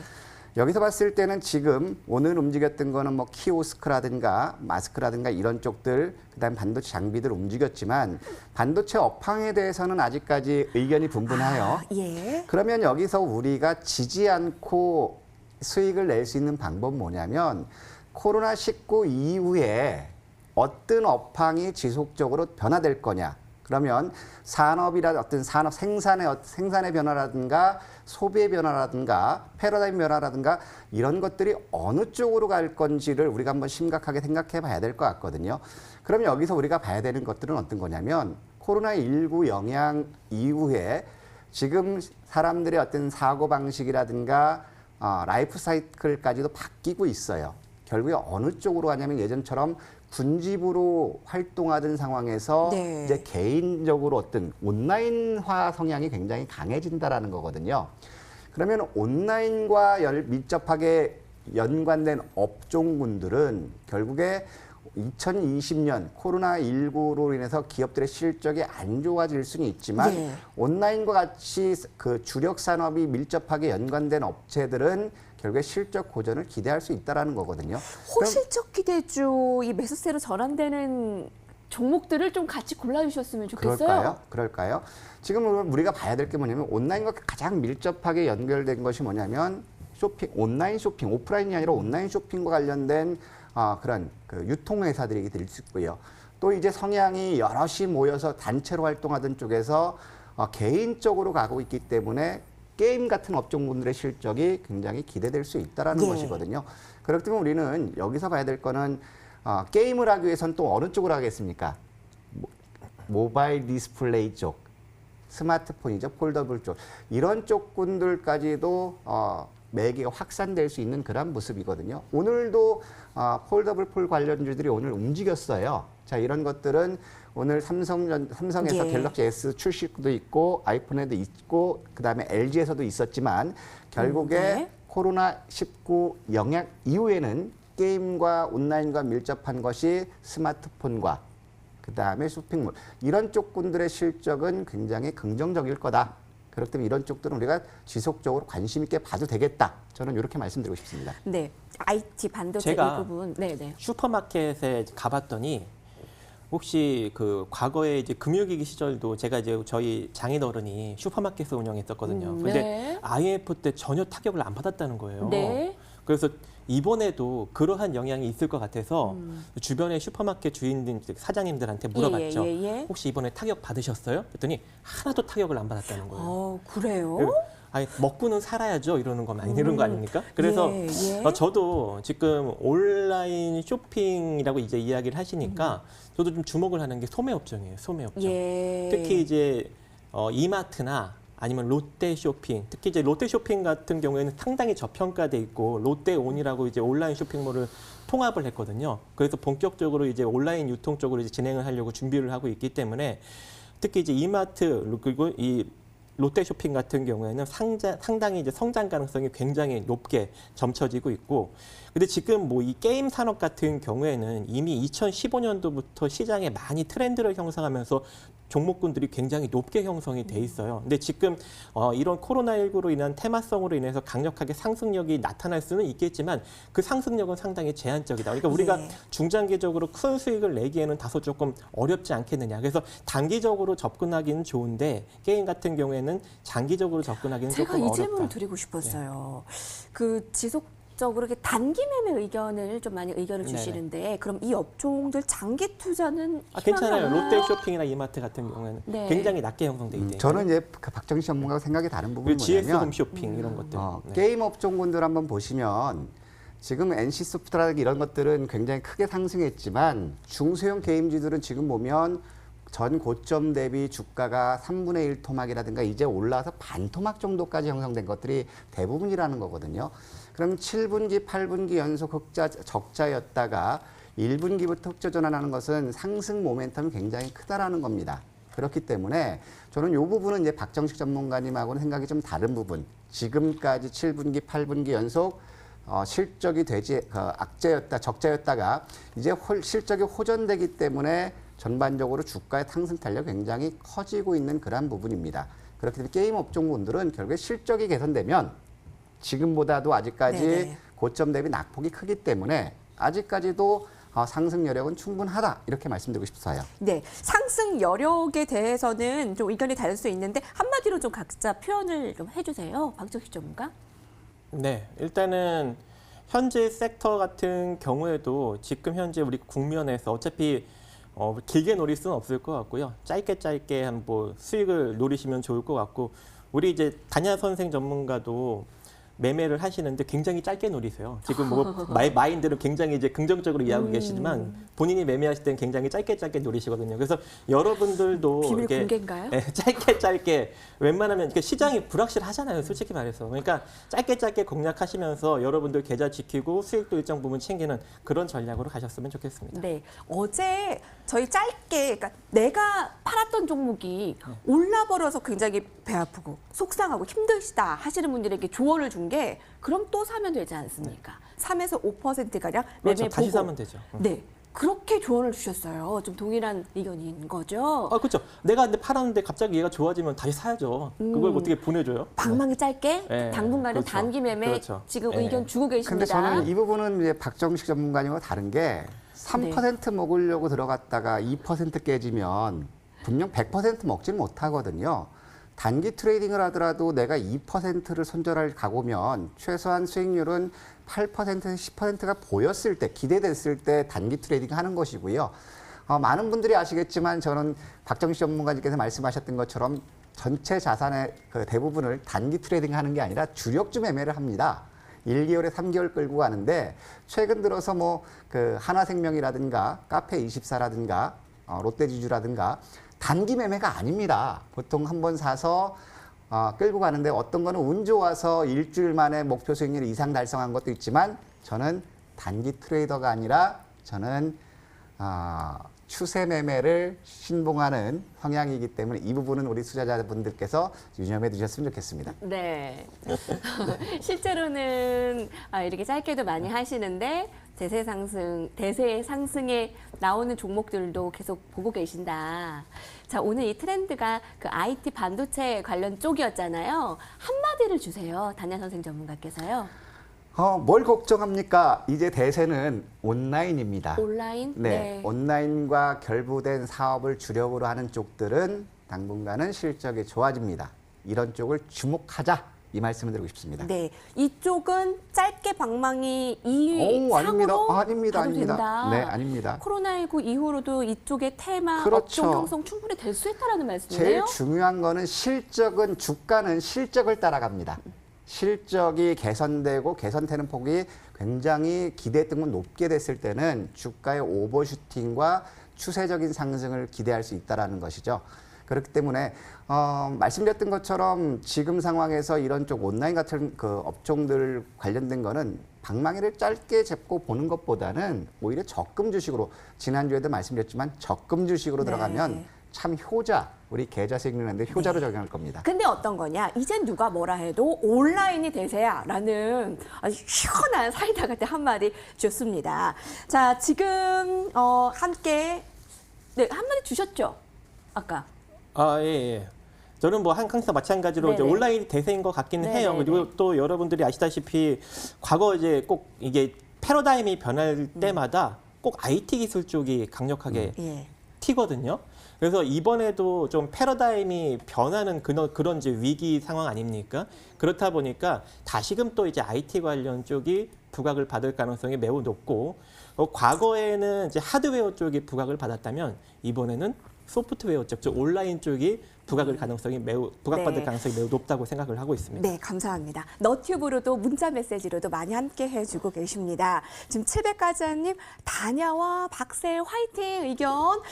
여기서 봤을 때는 지금 오늘 움직였던 거는 뭐 키오스크라든가 마스크라든가 이런 쪽들, 그다음 반도체 장비들 움직였지만 반도체 업황에 대해서는 아직까지 의견이 분분해요. 예. 그러면 여기서 우리가 지지 않고 수익을 낼 수 있는 방법은 뭐냐면 코로나19 이후에 어떤 업황이 지속적으로 변화될 거냐. 그러면 산업이라 어떤 산업 생산의 변화라든가 소비의 변화라든가 패러다임 변화라든가 이런 것들이 어느 쪽으로 갈 건지를 우리가 한번 심각하게 생각해 봐야 될 것 같거든요. 그럼 여기서 우리가 봐야 되는 것들은 어떤 거냐면 코로나19 영향 이후에 지금 사람들의 어떤 사고방식이라든가 라이프 사이클까지도 바뀌고 있어요. 결국에 어느 쪽으로 가냐면 예전처럼 군집으로 활동하던 상황에서 네. 이제 개인적으로 어떤 온라인화 성향이 굉장히 강해진다라는 거거든요. 그러면 온라인과 밀접하게 연관된 업종군들은 결국에 2020년 코로나19로 인해서 기업들의 실적이 안 좋아질 수는 있지만 네. 온라인과 같이 그 주력 산업이 밀접하게 연관된 업체들은 결국에 실적 고전을 기대할 수 있다라는 거거든요. 호실적 기대주 이 매수세로 전환되는 종목들을 좀 같이 골라주셨으면 좋겠어요. 그럴까요? 지금 우리가 봐야 될 게 뭐냐면 온라인과 가장 밀접하게 연결된 것이 뭐냐면 온라인 쇼핑, 오프라인이 아니라 온라인 쇼핑과 관련된 그런 그 유통회사들이 될 수 있고요. 또 이제 성향이 여럿이 모여서 단체로 활동하던 쪽에서 개인적으로 가고 있기 때문에 게임 같은 업종군들의 실적이 굉장히 기대될 수 있다라는 네. 것이거든요. 그렇기 때문에 우리는 여기서 봐야 될 거는 게임을 하기 위해서는 또 어느 쪽으로 하겠습니까? 모바일 디스플레이 쪽, 스마트폰이죠, 폴더블 쪽 이런 쪽군들까지도 매개가 확산될 수 있는 그런 모습이거든요. 오늘도 폴더블 폴 관련주들이 오늘 움직였어요. 자, 이런 것들은 오늘 삼성에서 예. 갤럭시 S 출시도 있고 아이폰에도 있고 그다음에 LG에서도 있었지만 결국에 네. 코로나19 영향 이후에는 게임과 온라인과 밀접한 것이 스마트폰과 그다음에 쇼핑몰 이런 쪽군들의 실적은 굉장히 긍정적일 거다. 그렇기 때문에 이런 쪽들은 우리가 지속적으로 관심 있게 봐도 되겠다. 저는 이렇게 말씀드리고 싶습니다. 네, IT 반도체 이 제가 부분. 네. 슈퍼마켓에 가봤더니 혹시 그 과거에 이제 금융위기 시절도 제가 이제 저희 장인어른이 슈퍼마켓을 운영했었거든요. 근데 네. IMF 때 전혀 타격을 안 받았다는 거예요. 네. 그래서 이번에도 그러한 영향이 있을 것 같아서 주변의 슈퍼마켓 주인들, 사장님들한테 물어봤죠. 예. 혹시 이번에 타격 받으셨어요? 그랬더니 하나도 타격을 안 받았다는 거예요. 그래요? 아니 먹고는 살아야죠 이러는 거 많이 이런 거 아닙니까? 그래서 예. 저도 지금 온라인 쇼핑이라고 이제 이야기를 하시니까 저도 좀 주목을 하는 게 소매 업종이에요. 소매 업종. 예. 특히 이제 이마트나 아니면 롯데 쇼핑, 특히 이제 롯데 쇼핑 같은 경우에는 상당히 저평가돼 있고 롯데온이라고 이제 온라인 쇼핑몰을 통합을 했거든요. 그래서 본격적으로 이제 온라인 유통 쪽으로 이제 진행을 하려고 준비를 하고 있기 때문에 특히 이제 이마트 그리고 이 롯데 쇼핑 같은 경우에는 상당히 이제 성장 가능성이 굉장히 높게 점쳐지고 있고, 근데 지금 뭐 이 게임 산업 같은 경우에는 이미 2015년도부터 시장에 많이 트렌드를 형성하면서 종목군들이 굉장히 높게 형성이 돼 있어요. 근데 지금 이런 코로나19로 인한 테마성으로 인해서 강력하게 상승력이 나타날 수는 있겠지만 그 상승력은 상당히 제한적이다. 그러니까 우리가 네. 중장기적으로 큰 수익을 내기에는 다소 조금 어렵지 않겠느냐. 그래서 단기적으로 접근하기는 좋은데 게임 같은 경우에는 장기적으로 접근하기는 제가 조금 이 질문을 어렵다. 드리고 싶었어요. 그 지속적으로 이렇게 단기 매매 의견을 좀 많이 의견을 네네. 주시는데 그럼 이 업종들 장기 투자는 괜찮아요. 희망이 롯데 없나요? 쇼핑이나 이마트 같은 경우에는 네. 굉장히 낮게 형성돼 있대요. 저는 이제 그 박정희 전문가와 생각이 다른 부분이 그리고 GS홈 뭐냐면 쇼핑 이런 것들. 네. 게임 업종군들 한번 보시면 지금 NC소프트라든가 이런 것들은 굉장히 크게 상승했지만 중소형 게임주들은 지금 보면 전 고점 대비 주가가 3분의 1 토막이라든가 이제 올라와서 반 토막 정도까지 형성된 것들이 대부분이라는 거거든요. 그럼 7분기, 8분기 연속 적자였다가 1분기부터 흑자 전환하는 것은 상승 모멘텀이 굉장히 크다라는 겁니다. 그렇기 때문에 저는 이 부분은 이제 박정식 전문가님하고는 생각이 좀 다른 부분. 지금까지 7분기, 8분기 연속 실적이 적자였다가 이제 실적이 호전되기 때문에 전반적으로 주가의 상승 탄력이 굉장히 커지고 있는 그러한 부분입니다. 그렇기 때문에 게임 업종군들은 결국에 실적이 개선되면 지금보다도 아직까지 네네. 고점 대비 낙폭이 크기 때문에 아직까지도 상승 여력은 충분하다 이렇게 말씀드리고 싶어요. 네, 상승 여력에 대해서는 좀 의견이 다를 수 있는데 한마디로 좀 각자 표현을 좀 해주세요. 박정식 전문가. 네, 일단은 현재 섹터 같은 경우에도 지금 현재 우리 국면에서 어차피 길게 노릴 수는 없을 것 같고요. 짧게 한번 수익을 노리시면 좋을 것 같고 우리 이제 단야 선생 전문가도 매매를 하시는데 굉장히 짧게 노리세요. 지금 뭐 마인드를 굉장히 이제 긍정적으로 이해하고 계시지만 본인이 매매하실 때는 굉장히 짧게 노리시거든요. 그래서 여러분들도 비밀 이렇게 공개인가요? 짧게 웬만하면 이렇게 시장이 불확실하잖아요. 솔직히 말해서. 그러니까 짧게 공략하시면서 여러분들 계좌 지키고 수익도 일정 부분 챙기는 그런 전략으로 가셨으면 좋겠습니다. 네, 어제 저희 짧게, 그러니까 내가 팔았던 종목이 올라버려서 굉장히 배 아프고 속상하고 힘드시다 하시는 분들에게 조언을 준 게 그럼 또 사면 되지 않습니까? 3에서 5%가량 매매 그렇죠. 다시 보고. 사면 되죠. 네, 그렇게 조언을 주셨어요. 좀 동일한 의견인 거죠? 그렇죠. 내가 근데 팔았는데 갑자기 얘가 좋아지면 다시 사야죠. 그걸 어떻게 보내줘요? 방망이 짧게, 네, 당분간은 그렇죠. 단기 매매 그렇죠. 지금 네. 의견 주고 계십니다. 근데 저는 이 부분은 이제 박정식 전문가님과 다른 게 3% 먹으려고 들어갔다가 2% 깨지면 분명 100% 먹지는 못하거든요. 단기 트레이딩을 하더라도 내가 2%를 손절할 각오면 최소한 수익률은 8%에서 10%가 보였을 때, 기대됐을 때 단기 트레이딩 하는 것이고요. 많은 분들이 아시겠지만 저는 박정식 전문가님께서 말씀하셨던 것처럼 전체 자산의 그 대부분을 단기 트레이딩 하는 게 아니라 주력주 매매를 합니다. 1개월에 3개월 끌고 가는데 최근 들어서 뭐 그 하나생명이라든가 카페24라든가 롯데지주라든가 단기 매매가 아닙니다. 보통 한번 사서 끌고 가는데 어떤 거는 운 좋아서 일주일 만에 목표 수익률 이상 달성한 것도 있지만 저는 단기 트레이더가 아니라 저는 추세 매매를 신봉하는 성향이기 때문에 이 부분은 우리 투자자분들께서 유념해 두셨으면 좋겠습니다. 네. 실제로는 이렇게 짧게도 많이 하시는데 대세 상승에 나오는 종목들도 계속 보고 계신다. 자, 오늘 이 트렌드가 그 IT 반도체 관련 쪽이었잖아요. 한마디를 주세요. 단야 선생 전문가께서요. 뭘 걱정합니까? 이제 대세는 온라인입니다. 온라인? 네, 온라인과 결부된 사업을 주력으로 하는 쪽들은 당분간은 실적이 좋아집니다. 이런 쪽을 주목하자. 이 말씀을 드리고 싶습니다. 네, 이쪽은 짧게 방망이 이상으로 아닙니다. 가도 된다. 네, 아닙니다. 코로나19 이후로도 이쪽의 테마, 그렇죠. 업종 형성 충분히 될 수 있다는 말씀이에요? 제일 중요한 거는 주가는 실적을 따라갑니다. 실적이 개선되고 개선되는 폭이 굉장히 기대했던 건 높게 됐을 때는 주가의 오버슈팅과 추세적인 상승을 기대할 수 있다는 것이죠. 그렇기 때문에 말씀드렸던 것처럼 지금 상황에서 이런 쪽 온라인 같은 그 업종들 관련된 거는 방망이를 짧게 잡고 보는 것보다는 오히려 적금 주식으로 지난주에도 말씀드렸지만 적금 주식으로 들어가면 참 우리 계좌 수익률인데 효자로 적용할 겁니다. 근데 어떤 거냐? 이젠 누가 뭐라 해도 온라인이 대세야라는 아주 시원한 사이다 같은 한마디 주셨습니다. 자, 지금 함께 한마디 주셨죠? 아까. 예. 저는 뭐 항상 마찬가지로 이제 온라인 대세인 것 같기는 해요. 그리고 또 여러분들이 아시다시피 과거 이제 꼭 이게 패러다임이 변할 때마다 꼭 IT 기술 쪽이 강력하게 튀거든요. 그래서 이번에도 좀 패러다임이 변하는 그런 이제 위기 상황 아닙니까? 그렇다 보니까 다시금 또 이제 IT 관련 쪽이 부각을 받을 가능성이 매우 높고 과거에는 이제 하드웨어 쪽이 부각을 받았다면 이번에는 소프트웨어 쪽, 즉 온라인 쪽이 부각받을 가능성이 매우 높다고 생각을 하고 있습니다. 네, 감사합니다. 너튜브로도 문자 메시지로도 많이 함께 해주고 계십니다. 지금 700가자님 단야와 박세 화이팅 의견.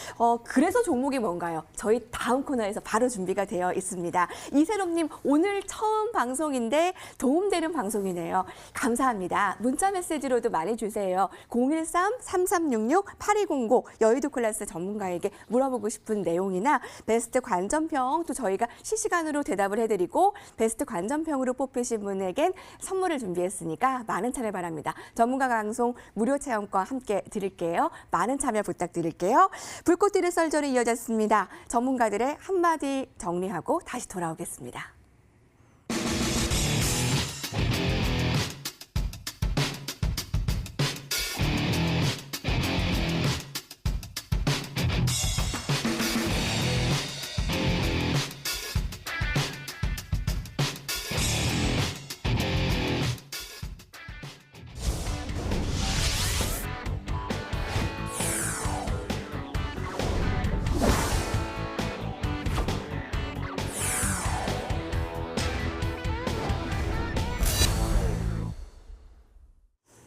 그래서 종목이 뭔가요? 저희 다음 코너에서 바로 준비가 되어 있습니다. 이세롬님 오늘 처음 방송인데 도움되는 방송이네요. 감사합니다. 문자 메시지로도 많이 주세요. 013-3366-8209 여의도 클래스 전문가에게 물어보고 싶은 내용이나 베스트 관전평 또 저희가 실시간으로 대답을 해드리고 베스트 관전평으로 뽑히신 분에겐 선물을 준비했으니까 많은 참여 바랍니다. 전문가 방송 무료 체험권 함께 드릴게요. 많은 참여 부탁드릴게요. 불꽃 튀는 썰전이 이어졌습니다. 전문가들의 한마디 정리하고 다시 돌아오겠습니다.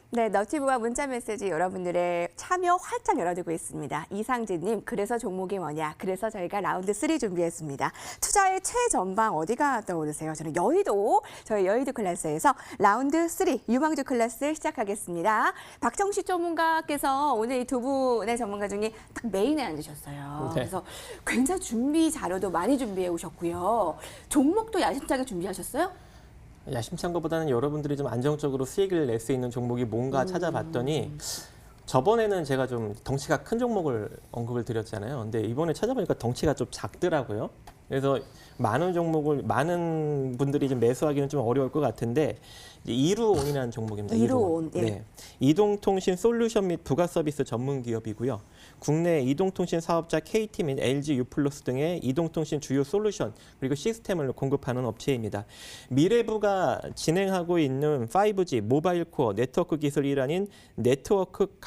네, 너튜브와 문자 메시지 여러분들의 참여 활짝 열어두고 있습니다. 이상진님, 그래서 종목이 뭐냐? 그래서 저희가 라운드 3 준비했습니다. 투자의 최전방 어디가 떠오르세요? 저는 여의도, 저희 여의도 클래스에서 라운드 3 유망주 클래스 시작하겠습니다. 박정식 전문가께서 오늘 이 두 분의 전문가 중에 딱 메인에 앉으셨어요. 네. 그래서 굉장히 준비 자료도 많이 준비해 오셨고요. 종목도 야심차게 준비하셨어요? 야심찬 것보다는 여러분들이 좀 안정적으로 수익을 낼 수 있는 종목이 뭔가 찾아봤더니 저번에는 제가 좀 덩치가 큰 종목을 언급을 드렸잖아요. 근데 이번에 찾아보니까 덩치가 좀 작더라고요. 그래서 많은 종목을 많은 분들이 좀 매수하기는 좀 어려울 것 같은데 이루온이라는 종목입니다. 이루온, 예. 네. 이동통신 솔루션 및 부가 서비스 전문 기업이고요. 국내 이동통신 사업자 KT 및 LG U+ 등의 이동통신 주요 솔루션 그리고 시스템을 공급하는 업체입니다. 미래부가 진행하고 있는 5G 모바일 코어 네트워크 기술이라는 네트워크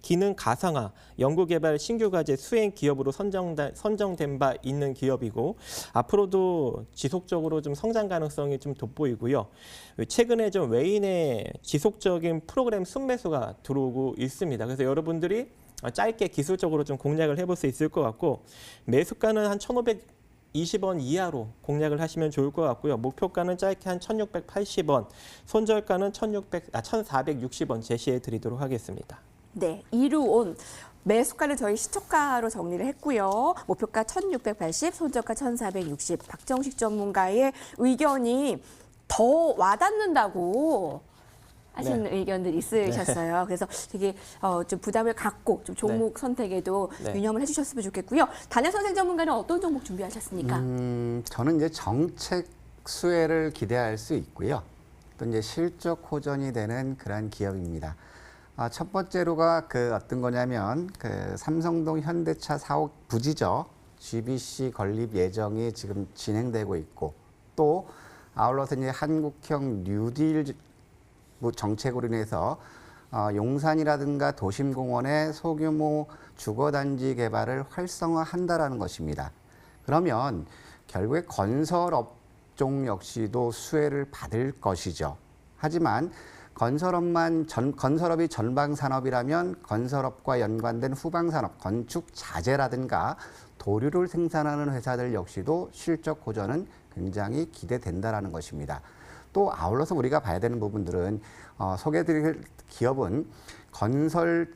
기능 가상화 연구개발 신규 과제 수행 기업으로 선정된 바 있는 기업이고 앞으로도 지속적으로 좀 성장 가능성이 좀 돋보이고요. 최근에 좀 외인의 지속적인 프로그램 순매수가 들어오고 있습니다. 그래서 여러분들이 짧게 기술적으로 좀 공략을 해볼 수 있을 것 같고 매수가는 한 1,520원 이하로 공략을 하시면 좋을 것 같고요. 목표가는 짧게 한 1,680원, 손절가는 1,460원 제시해 드리도록 하겠습니다. 네, 이루온. 매수가를 저희 시초가로 정리를 했고요. 목표가 1,680, 손절가 1,460. 박정식 전문가의 의견이 더 와닿는다고 하시는 네. 의견들이 있으셨어요. 그래서 되게 좀 부담을 갖고 좀 종목 선택에도 네. 유념을 해주셨으면 좋겠고요. 단일 선생 전문가는 어떤 종목 준비하셨습니까? 저는 이제 정책 수혜를 기대할 수 있고요. 또 이제 실적 호전이 되는 그런 기업입니다. 첫 번째로가 어떤 거냐면 삼성동 현대차 사옥 부지죠. GBC 건립 예정이 지금 진행되고 있고 또 아울러서 이제 한국형 뉴딜 정책으로 인해서 용산이라든가 도심공원의 소규모 주거단지 개발을 활성화한다라는 것입니다. 그러면 결국에 건설업종 역시도 수혜를 받을 것이죠. 하지만 건설업이 전방산업이라면 건설업과 연관된 후방산업, 건축 자재라든가 도료를 생산하는 회사들 역시도 실적 호전은 굉장히 기대된다라는 것입니다. 또 아울러서 우리가 봐야 되는 부분들은 소개해드릴 기업은 건설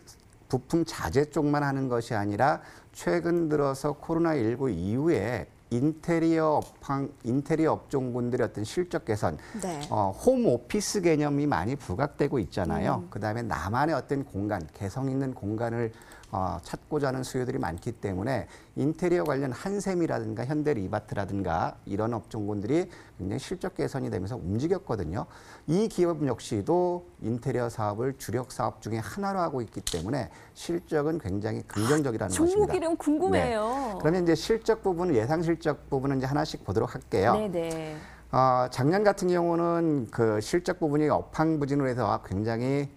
부품 자재 쪽만 하는 것이 아니라 최근 들어서 코로나19 이후에 인테리어 업종군들의 어떤 실적 개선, 네. 홈 오피스 개념이 많이 부각되고 있잖아요. 그다음에 나만의 어떤 공간, 개성 있는 공간을 찾고자 하는 수요들이 많기 때문에 인테리어 관련 한샘이라든가 현대리바트라든가 이런 업종군들이 굉장히 실적 개선이 되면서 움직였거든요. 이 기업 역시도 인테리어 사업을 주력 사업 중에 하나로 하고 있기 때문에 실적은 굉장히 긍정적이라는 것입니다. 종목 이름 궁금해요. 네. 그러면 이제 실적 부분, 예상 실적 부분은 이제 하나씩 보도록 할게요. 네네. 작년 같은 경우는 실적 부분이 업황부진으로 해서 굉장히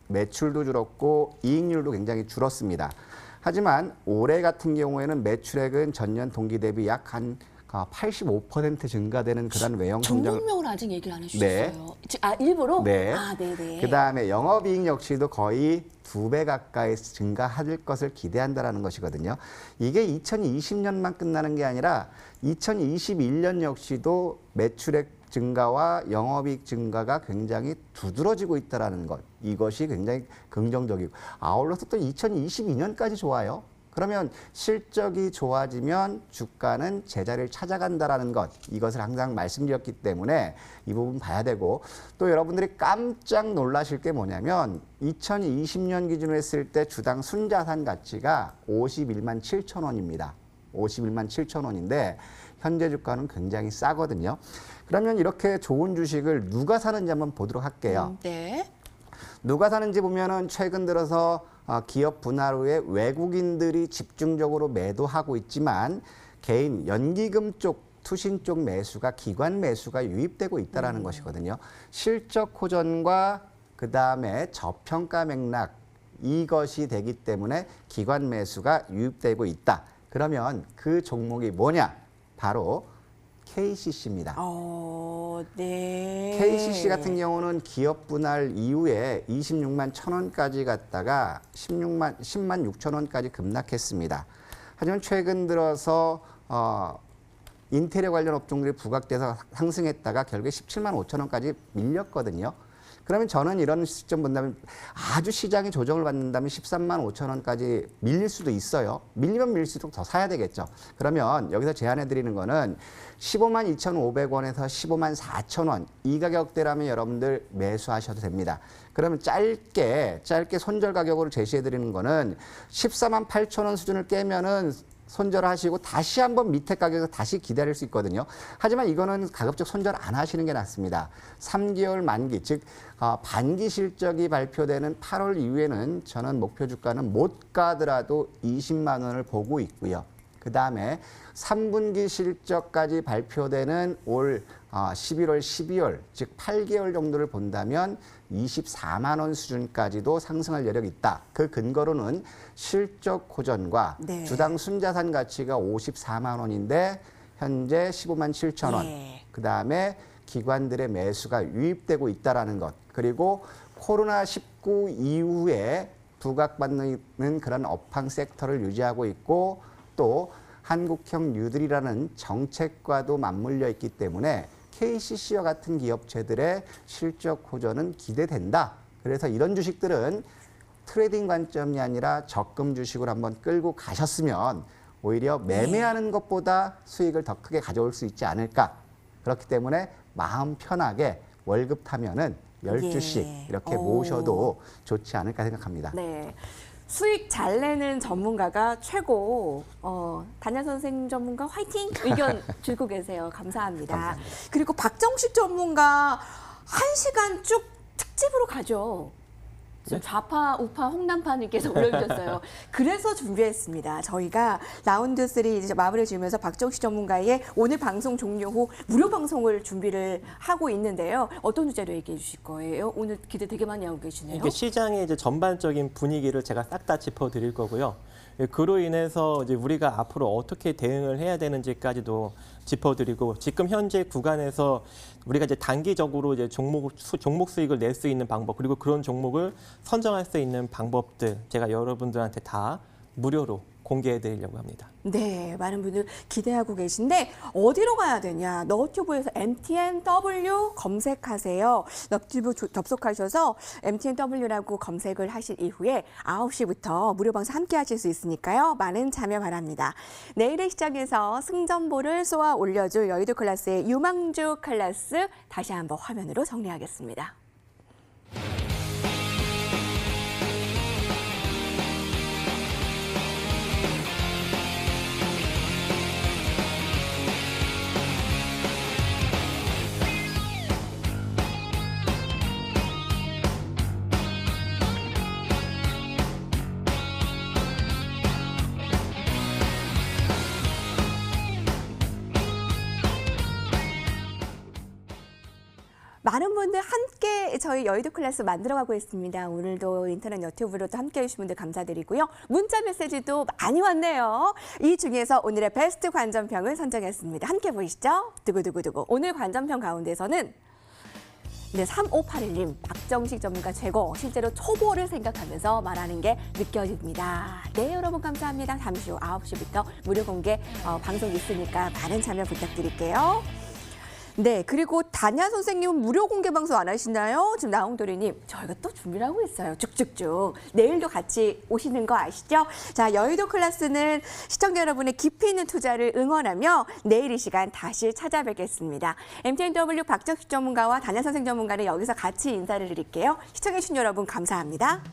매출도 줄었고 이익률도 굉장히 줄었습니다. 하지만 올해 같은 경우에는 매출액은 전년 동기 대비 약 한 85% 증가되는 그런 외형 성장을. 종목명을 아직 얘기를 안 해주셨어요. 네. 일부러? 네. 네네. 그다음에 영업이익 역시도 거의 2배 가까이 증가할 것을 기대한다라는 것이거든요. 이게 2020년만 끝나는 게 아니라 2021년 역시도 매출액 증가와 영업이익 증가가 굉장히 두드러지고 있다는 것. 이것이 굉장히 긍정적이고 아울러서 또 2022년까지 좋아요. 그러면 실적이 좋아지면 주가는 제자리를 찾아간다라는 것. 이것을 항상 말씀드렸기 때문에 이 부분 봐야 되고 또 여러분들이 깜짝 놀라실 게 뭐냐면 2020년 기준으로 했을 때 주당 순자산 가치가 51만 7천 원입니다. 51만 7천 원인데 현재 주가는 굉장히 싸거든요. 그러면 이렇게 좋은 주식을 누가 사는지 한번 보도록 할게요. 네. 누가 사는지 보면은 최근 들어서 기업 분할 후에 외국인들이 집중적으로 매도하고 있지만 개인 연기금 쪽 투신 쪽 매수가 기관 매수가 유입되고 있다라는 것이거든요. 실적 호전과 그다음에 저평가 맥락 이것이 되기 때문에 기관 매수가 유입되고 있다. 그러면 그 종목이 뭐냐? 바로 KCC입니다. 네. KCC 같은 경우는 기업 분할 이후에 26만 1,000원까지 갔다가 10만 6천 원까지 급락했습니다. 하지만 최근 들어서 인테리어 관련 업종들이 부각돼서 상승했다가 결국에 17만 5천 원까지 밀렸거든요. 그러면 저는 이런 시점 본다면 아주 시장이 조정을 받는다면 13만 5천 원까지 밀릴 수도 있어요. 밀리면 밀릴수록 더 사야 되겠죠. 그러면 여기서 제안해 드리는 거는 15만 2,500원에서 15만 4천 원 이 가격대라면 여러분들 매수하셔도 됩니다. 그러면 짧게 손절 가격으로 제시해 드리는 거는 14만 8천 원 수준을 깨면은 손절하시고 다시 한번 밑에 가격에서 다시 기다릴 수 있거든요. 하지만 이거는 가급적 손절 안 하시는 게 낫습니다. 3개월 만기, 즉 반기 실적이 발표되는 8월 이후에는 저는 목표 주가는 못 가더라도 20만 원을 보고 있고요. 그다음에 3분기 실적까지 발표되는 올 11월, 12월, 즉 8개월 정도를 본다면 24만 원 수준까지도 상승할 여력이 있다. 그 근거로는 실적 호전과 네. 주당 순자산 가치가 54만 원인데 현재 15만 7천 원. 네. 그다음에 기관들의 매수가 유입되고 있다라는 것. 그리고 코로나19 이후에 부각받는 그런 업황 섹터를 유지하고 있고 또 한국형 뉴딜이라는 정책과도 맞물려 있기 때문에 KCC와 같은 기업체들의 실적 호전은 기대된다. 그래서 이런 주식들은 트레이딩 관점이 아니라 적금 주식으로 한번 끌고 가셨으면 오히려 매매하는 것보다 수익을 더 크게 가져올 수 있지 않을까. 그렇기 때문에 마음 편하게 월급 타면은 12씩 이렇게 모셔도 좋지 않을까 생각합니다. 네. 수익 잘 내는 전문가가 최고. 단야 선생 전문가 화이팅! 의견 주고 계세요. 감사합니다. 감사합니다. 그리고 박정식 전문가 1시간 쭉 특집으로 가죠. 지금 좌파, 우파, 홍남파님께서 올려주셨어요. 그래서 준비했습니다. 저희가 라운드 3 이제 마무리 지으면서 박정식 전문가의 오늘 방송 종료 후 무료 방송을 준비를 하고 있는데요. 어떤 주제로 얘기해 주실 거예요? 오늘 기대 되게 많이 하고 계시네요. 이게 시장의 이제 전반적인 분위기를 제가 싹 다 짚어드릴 거고요. 그로 인해서 이제 우리가 앞으로 어떻게 대응을 해야 되는지까지도 짚어드리고 지금 현재 구간에서 우리가 이제 단기적으로 이제 종목 수익을 낼 수 있는 방법 그리고 그런 종목을 선정할 수 있는 방법들 제가 여러분들한테 다 무료로 공개해 드리려고 합니다. 네, 많은 분들 기대하고 계신데 어디로 가야 되냐? 너튜브에서 MTNW 검색하세요. 너튜브 접속하셔서 MTNW라고 검색을 하신 이후에 9시부터 무료 방송 함께 하실 수 있으니까요. 많은 참여 바랍니다. 내일의 시작에서 승전보를 쏘아 올려줄 여의도 클래스의 유망주 클래스 다시 한번 화면으로 정리하겠습니다. 많은 분들 함께 저희 여의도 클래스 만들어가고 있습니다. 오늘도 인터넷 유튜브로도 함께 해주신 분들 감사드리고요. 문자 메시지도 많이 왔네요. 이 중에서 오늘의 베스트 관전평을 선정했습니다. 함께 보이시죠? 두구두구두구. 오늘 관전평 가운데서는 3581님, 박정식 전문가 최고, 실제로 초보를 생각하면서 말하는 게 느껴집니다. 네, 여러분 감사합니다. 잠시 후 9시부터 무료 공개 방송 있으니까 많은 참여 부탁드릴게요. 네, 그리고 단야 선생님은 무료 공개 방송 안 하시나요? 지금 나홍도리님, 저희가 또 준비를 하고 있어요. 쭉쭉쭉. 내일도 같이 오시는 거 아시죠? 자, 여의도 클래스는 시청자 여러분의 깊이 있는 투자를 응원하며 내일 이 시간 다시 찾아뵙겠습니다. MTNW 박정식 전문가와 단야 선생 전문가는 여기서 같이 인사를 드릴게요. 시청해주신 여러분 감사합니다.